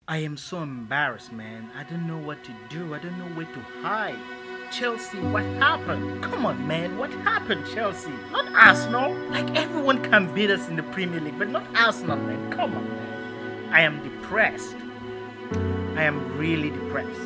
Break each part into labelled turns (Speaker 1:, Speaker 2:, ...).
Speaker 1: I am so embarrassed, man. I don't know what to do. I don't know where to hide. Chelsea, what happened? Come on, man. What happened, Chelsea? Not Arsenal. Like, everyone can beat us in the Premier League, but not Arsenal, man. Come on, man. I am depressed. I am really depressed.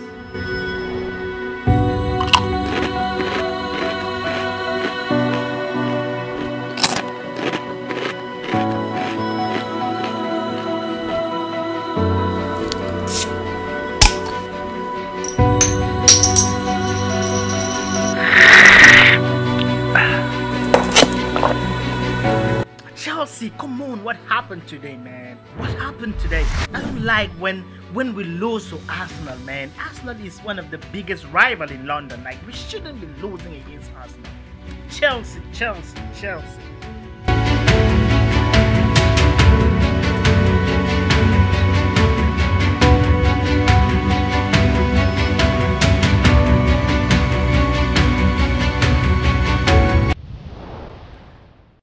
Speaker 1: Chelsea, come on, what happened today, man? What happened today? I don't like when we lose to Arsenal, man. Arsenal is one of the biggest rivals in London. Like, we shouldn't be losing against Arsenal. Chelsea, Chelsea, Chelsea.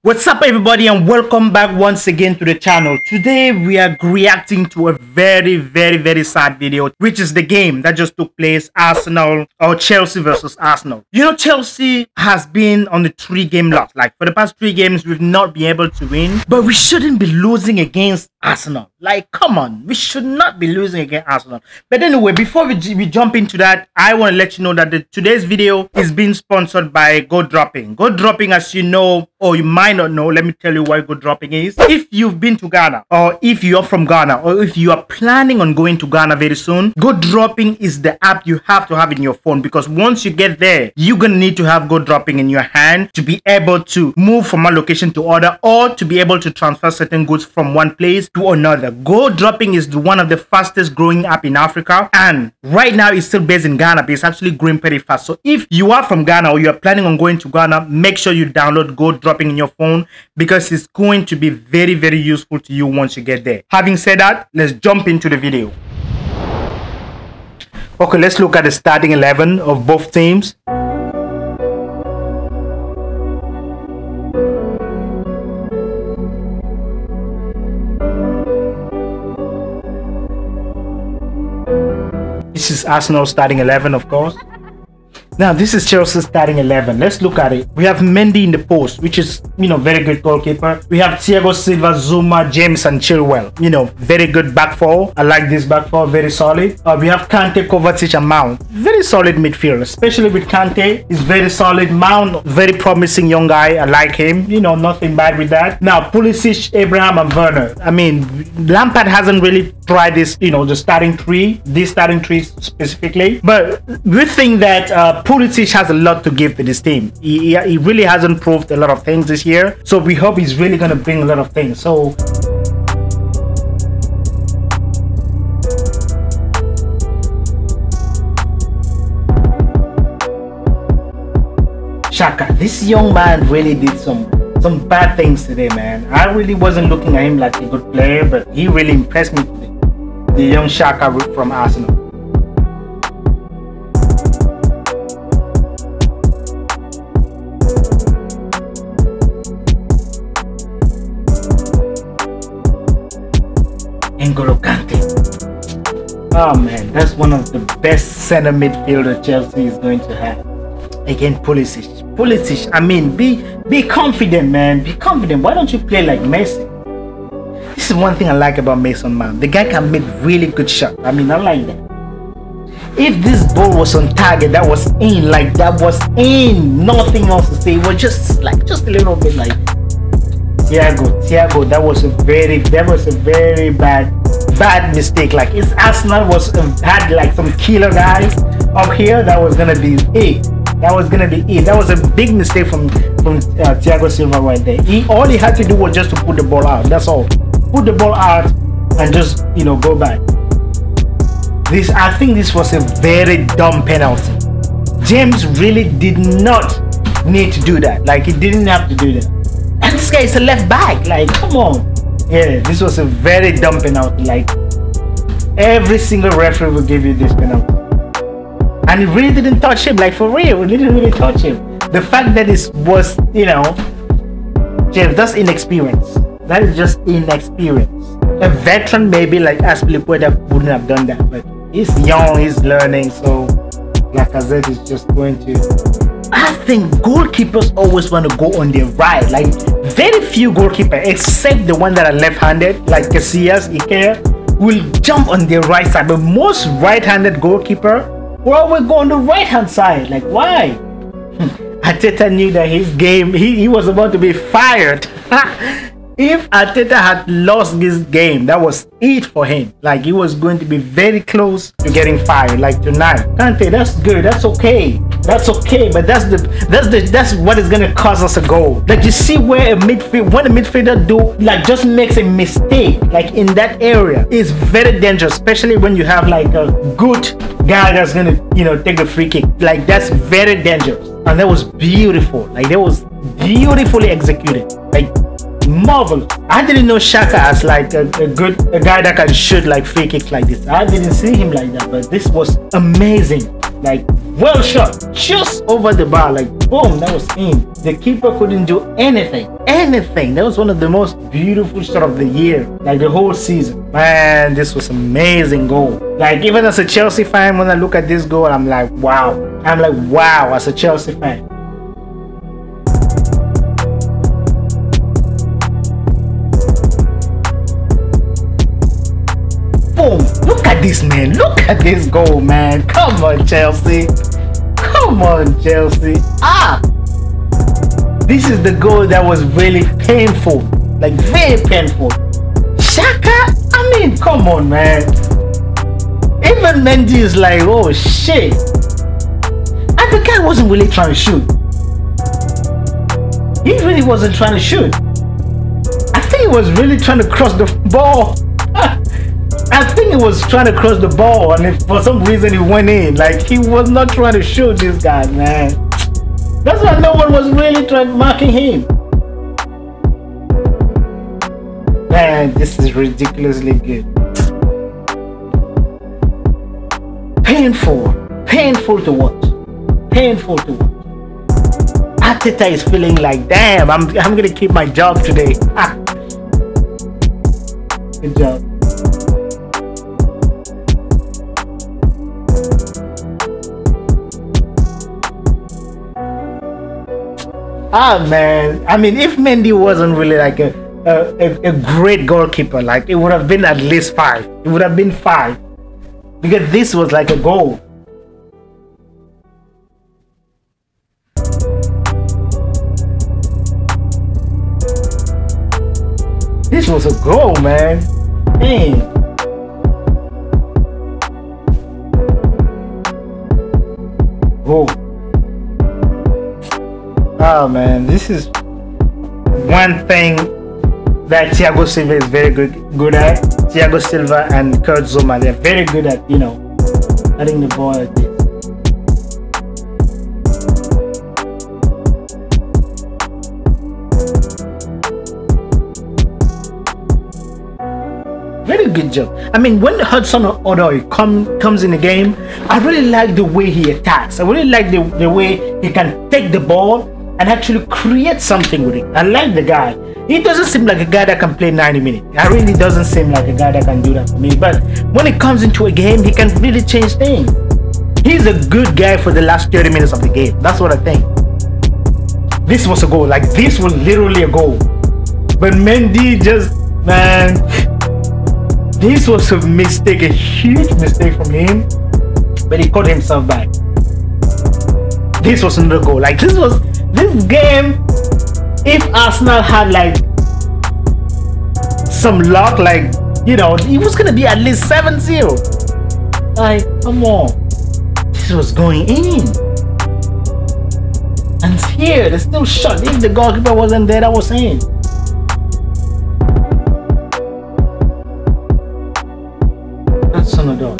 Speaker 1: What's up, everybody, and welcome back once again to the channel. Today we are reacting to a very sad video, which is the game that just took place, Arsenal or Chelsea versus Arsenal. You know, Chelsea has been on the 3-game loss. Like, for the past 3 games we've not been able to win, but we shouldn't be losing against Arsenal. Like, come on, we should not be losing against Arsenal. But anyway, before we jump into that, I want to let you know that today's video is being sponsored by Go Dropping. Go Dropping, as you know, or you might not know, let me tell you what Go Dropping is. If you've been to Ghana, or if you're from Ghana, or if you are planning on going to Ghana very soon, Go Dropping is the app you have to have in your phone, because once you get there, you're gonna need to have Go Dropping in your hand to be able to move from one location to other, or to be able to transfer certain goods from one place to another. Go Dropping is one of the fastest growing app in Africa, and right now it's still based in Ghana, but it's actually growing pretty fast. So if you are from Ghana or you are planning on going to Ghana, make sure you download Go Dropping in your phone, because it's going to be very useful to you once you get there. Having said that, let's jump into the video. Okay, let's look at the starting 11 of both teams. This is Arsenal starting 11, of course. Now, this is Chelsea's starting 11. Let's look at it. We have Mendy in the post, which is, you know, very good goalkeeper. We have Thiago Silva, Zuma, James, and Chilwell. You know, very good back four. I like this back four, very solid. We have Kante, Kovacic, and Mount. Very solid midfield, especially with Kante. He's very solid. Mount, very promising young guy. I like him. You know, nothing bad with that. Now, Pulisic, Abraham, and Werner. I mean, Lampard hasn't really tried this, you know, the starting three, this starting three specifically. But we think that Pulisic has a lot to give to this team. He really hasn't proved a lot of things this year, so we hope he's really going to bring a lot of things. So Xhaka, this young man really did some bad things today, man. I really wasn't looking at him like a good player, but he really impressed me today. The young Xhaka from Arsenal. N'Golo Kante. Oh man, that's one of the best center midfielder Chelsea is going to have. Again, Pulisic. Pulisic, I mean, be confident, man. Be confident. Why don't you play like Messi? This is one thing I like about Mason Mount. The guy can make really good shots. I mean, I like that. If this ball was on target, that was in. Like, that was in. Nothing else to say. It was just a little bit like Thiago. That was a very bad mistake. Like, if Arsenal had like some killer guys up here, that was gonna be it. That was a big mistake from Thiago Silva right there. All he had to do was just to put the ball out. That's all. Put the ball out and just, you know, go back. I think this was a very dumb penalty. James really did not need to do that. Like, he didn't have to do that. And this guy is a left back. Like, come on. Yeah, this was a very dumb penalty. Like, every single referee will give you this penalty. And it really didn't touch him. Like, for real, it didn't really touch him. The fact that it was, you know, James, that's inexperience. That is just inexperience. A veteran maybe like Azpilicueta wouldn't have done that, but he's young, he's learning, so Lacazette is just going to. I think goalkeepers always want to go on their right. Like very few goalkeepers, except the one that are left-handed, like Casillas, Ikea, will jump on their right side. But most right-handed goalkeeper will always go on the right-hand side. Like why? Arteta knew that his game, he was about to be fired. If Arteta had lost this game, that was it for him. Like he was going to be very close to getting fired. Like tonight, Kante, that's good. That's okay. That's okay. But that's what is gonna cause us a goal. Like you see where when a midfielder just makes a mistake, like in that area, is very dangerous. Especially when you have like a good guy that's gonna take the free kick. Like that's very dangerous. And that was beautiful. Like that was beautifully executed. Like marvelous. I didn't know Xhaka as like a guy that can shoot like free kicks like this. I didn't see him like that, but this was amazing. Like well shot, just over the bar, like boom, that was in. The keeper couldn't do anything. That was one of the most beautiful shots of the year, like the whole season. Man, this was amazing goal. Like even as a Chelsea fan, when I look at this goal, I'm like wow. As a Chelsea fan. Boom! Look at this, man. Look at this goal, man. Come on, Chelsea. Come on, Chelsea. This is the goal that was really painful. Like very painful. Xhaka? I mean, come on, man. Even Mendy is like, oh shit. And the guy wasn't really trying to shoot. He really wasn't trying to shoot. I think he was really trying to cross the ball. I think he was trying to cross the ball, and for some reason he went in. Like he was not trying to shoot this guy, man. That's why no one was really marking him. Man, this is ridiculously good. Painful to watch. Arteta is feeling like, damn, I'm gonna keep my job today. Good job. Man, I mean, if Mendy wasn't really like a great goalkeeper, like it would have been at least 5. It would have been 5, because this was like a goal. This was a goal, man. Hey. Goal. Oh man, this is one thing that Thiago Silva is very good at. Thiago Silva and Kurt Zouma, they're very good at, letting the ball like this. Very good job. I mean, when Hudson-Odoi comes in the game, I really like the way he attacks. I really like the way he can take the ball and actually create something with it. I like the guy. He doesn't seem like a guy that can play 90 minutes. I really doesn't seem like a guy that can do that for me. But when it comes into a game, he can really change things. He's a good guy for the last 30 minutes of the game. That's what I think. This was a goal. Like, this was literally a goal. But Mendy just, man, this was a mistake, a huge mistake from him. But he caught himself back. This was another goal. Like, this game, if Arsenal had like some luck, like, it was gonna be at least 7-0. Like, come on, this was going in, and here they're still shot. If the goalkeeper wasn't there, that was in. That's another.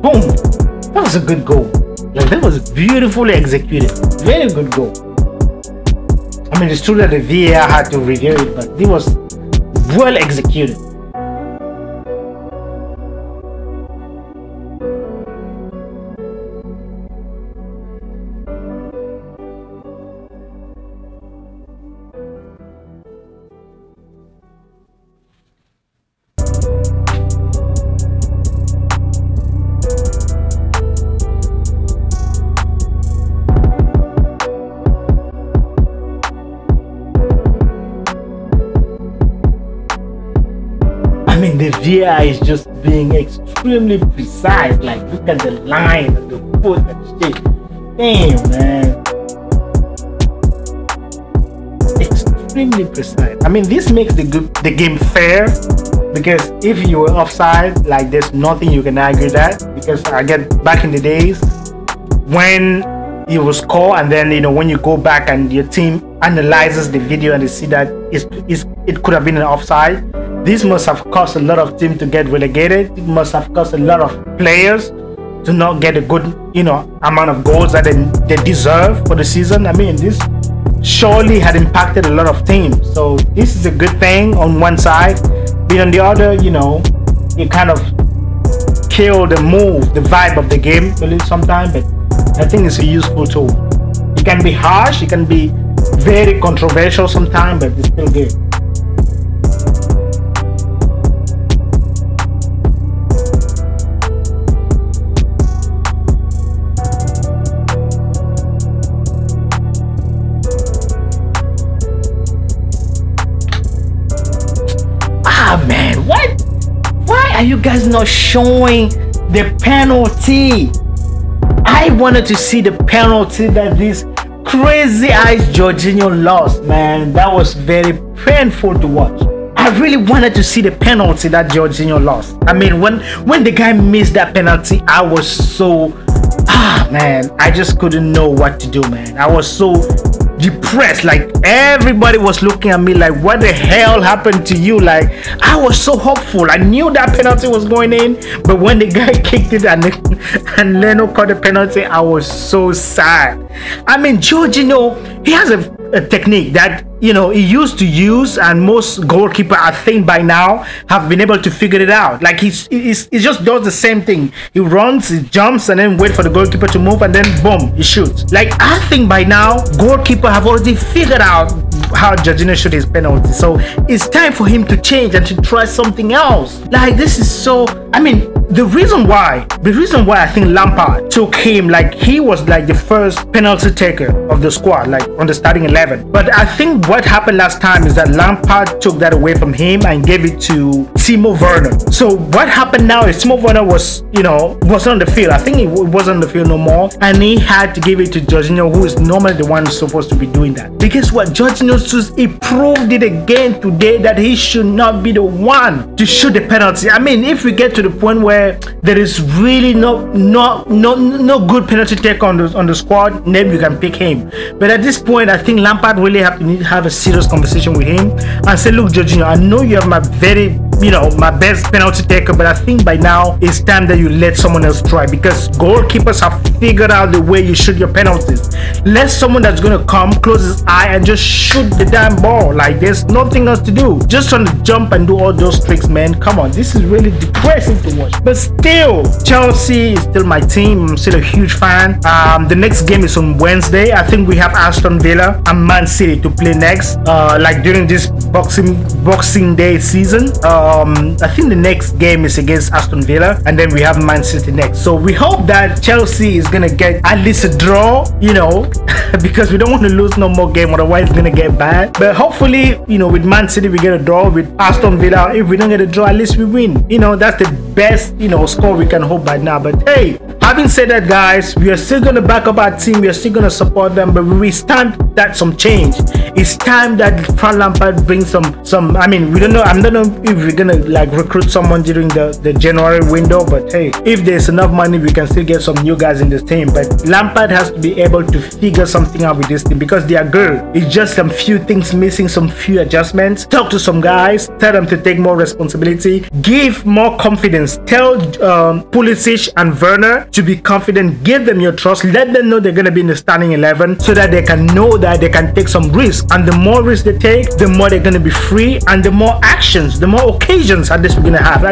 Speaker 1: Boom! That was a good goal. Like, that was beautifully executed. Very good goal. I mean, it's true that the VAR had to review it, but it was well executed. DI is just being extremely precise. Like, look at the line and the foot and shit. Damn, man. Extremely precise. I mean, this makes the game fair, because if you were offside, like, there's nothing you can argue that. Because again, back in the days when you will score, and then, you know, when you go back and your team analyzes the video and they see that it could have been an offside, this must have caused a lot of teams to get relegated. It must have caused a lot of players to not get a good, you know, amount of goals that they deserve for the season. I mean, this surely had impacted a lot of teams. So this is a good thing on one side, but on the other, you know, it kind of killed the move, the vibe of the game a little sometimes. But I think it's a useful tool. It can be harsh, it can be very controversial sometimes, but it's still good. Ah man, what? Why are you guys not showing the penalty? I wanted to see the penalty that this crazy eyes Jorginho lost, man. That was very painful to watch. I really wanted to see the penalty that Jorginho lost. I mean, when the guy missed that penalty, I was so man, I just couldn't know what to do, man. I was so depressed. Like, everybody was looking at me like, what the hell happened to you? Like, I was so hopeful. I knew that penalty was going in, but when the guy kicked it and Leno caught the penalty, I was so sad. I mean, Jorginho, he has a technique that, you know, he used to use, and most goalkeepers, I think, by now have been able to figure it out. Like, he just does the same thing. He runs, he jumps, and then wait for the goalkeeper to move, and then boom, he shoots. Like, I think by now goalkeepers have already figured out how Jorginho shot his penalty. So it's time for him to change and to try something else. Like, this is so, I mean, the reason why I think Lampard took him, like, he was like the first penalty taker of the squad, like on the starting 11. But I think what happened last time is that Lampard took that away from him and gave it to Timo Werner. So what happened now is Timo Werner was, you know, wasn't on the field. I think he wasn't on the field no more, and he had to give it to Jorginho, who is normally the one who's supposed to be doing that. Because what Jorginho, he proved it again today that he should not be the one to shoot the penalty. I mean, if we get to the point where there is really no good penalty take on the squad, then you can pick him. But at this point, I think Lampard really need to have a serious conversation with him and say, look, Jorginho, I know you have my best penalty taker, but I think by now it's time that you let someone else try, because goalkeepers have figured out the way you shoot your penalties. Let someone that's gonna come, close his eye, and just shoot the damn ball. Like, there's nothing else to do. Just trying to jump and do all those tricks, man. Come on, this is really depressing to watch. But still, Chelsea is still my team. I'm still a huge fan. The next game is on Wednesday. I think we have Aston Villa and Man City to play next. Like during this Boxing Day season. I think the next game is against Aston Villa, and then we have Man City next. So we hope that Chelsea is gonna get at least a draw, you know, because we don't want to lose no more game, otherwise it's gonna get bad. But hopefully, you know, with Man City we get a draw. With Aston Villa, if we don't get a draw, at least we win. You know, that's the best, you know, score we can hope by now. But hey, having said that, guys, we are still gonna back up our team. We are still gonna support them, but it's time that some change. It's time that Frank Lampard brings some. I mean, we don't know. I don't know if we're gonna like recruit someone during the January window, but hey, if there's enough money, we can still get some new guys in this team. But Lampard has to be able to figure something out with this team, because they are good. It's just some few things missing, some few adjustments. Talk to some guys, tell them to take more responsibility, give more confidence. Tell Pulisic and Werner to be confident. Give them your trust. Let them know they're gonna be in the starting 11, so that they can know that they can take some risks. And the more risks they take, the more they're gonna be free, and the more actions, the more occasions at least we're gonna have.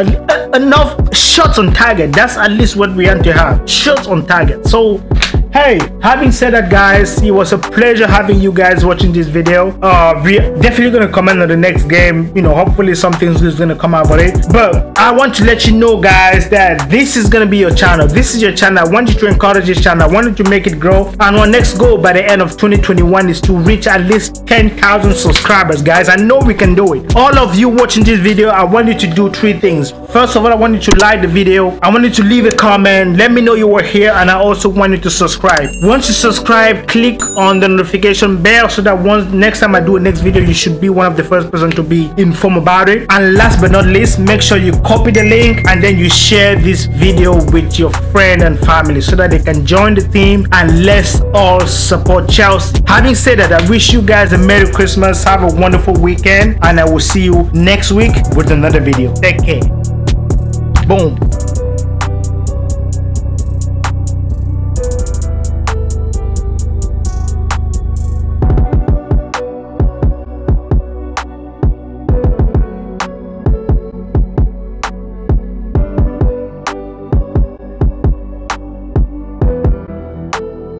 Speaker 1: Enough shots on target. That's at least what we want to have. Shots on target. So Hey, having said that, guys, it was a pleasure having you guys watching this video. We're definitely gonna comment on the next game. You know, hopefully something is gonna come out of it. But I want to let you know, guys, that this is gonna be your channel. This is your channel. I want you to encourage this channel. I want you to make it grow. And our next goal by the end of 2021 is to reach at least 10,000 subscribers, guys. I know we can do it. All of you watching this video, I want you to do 3 things. First of all, I want you to like the video. I want you to leave a comment. Let me know you were here, and I also want you to subscribe. Once you subscribe, click on the notification bell so that next time I do a next video, you should be one of the first person to be informed about it. And last but not least, make sure you copy the link and then you share this video with your friend and family so that they can join the team, and let's all support Chelsea. Having said that, I wish you guys a Merry Christmas, have a wonderful weekend, and I will see you next week with another video. Take care. Boom.